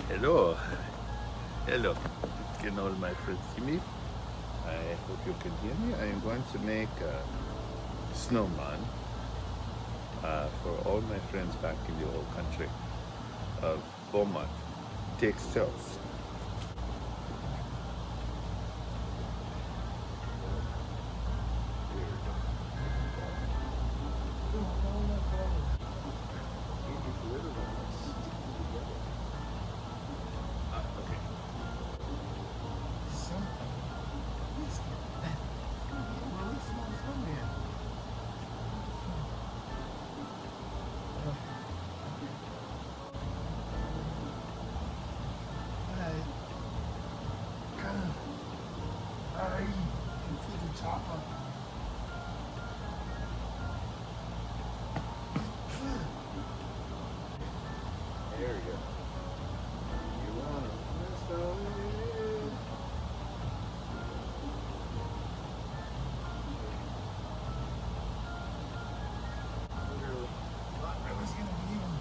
Hello. Hello. Can all my friends see me? I hope you can hear me. I am going to make a snowman for all my friends back in the old country of Beaumont, Texas. There we go. You want to I was gonna be able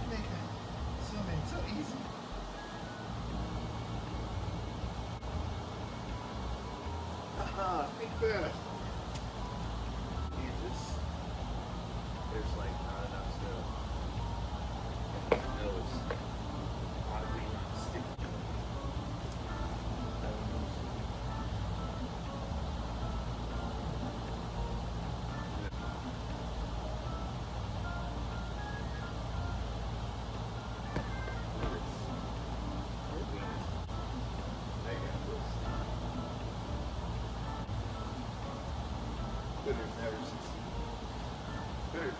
to make a swimming so easy. Haha, big fish. There's like not enough snow. And the snow is oddly not sticky. Glitters never succeed. Glitters.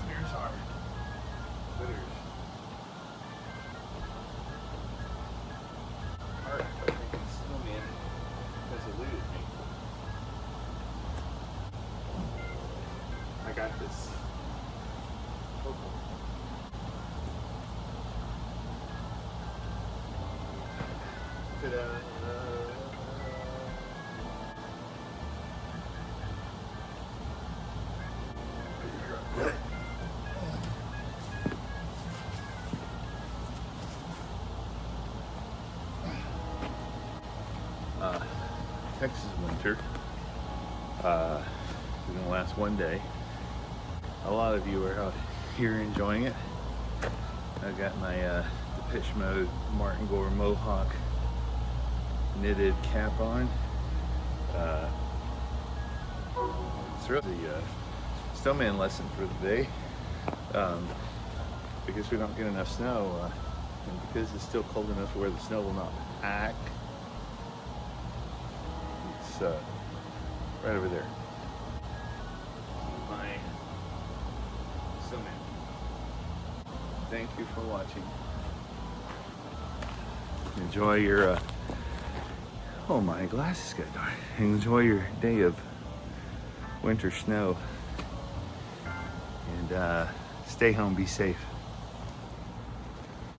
Glitters hard. Glitters. Hard, but making snowman has eluded me. I got this. Ta-da. Texas winter is gonna last one day. A lot of you are out here enjoying it. I've got my Depeche Mode Martin Gore Mohawk knitted cap on. It's really a snowman lesson for the day, because we don't get enough snow, and because it's still cold enough where the snow will not pack. It's right over there. My snowman. Thank you for watching. Enjoy your oh, my glasses got dark. Enjoy your day of winter snow, and stay home, be safe.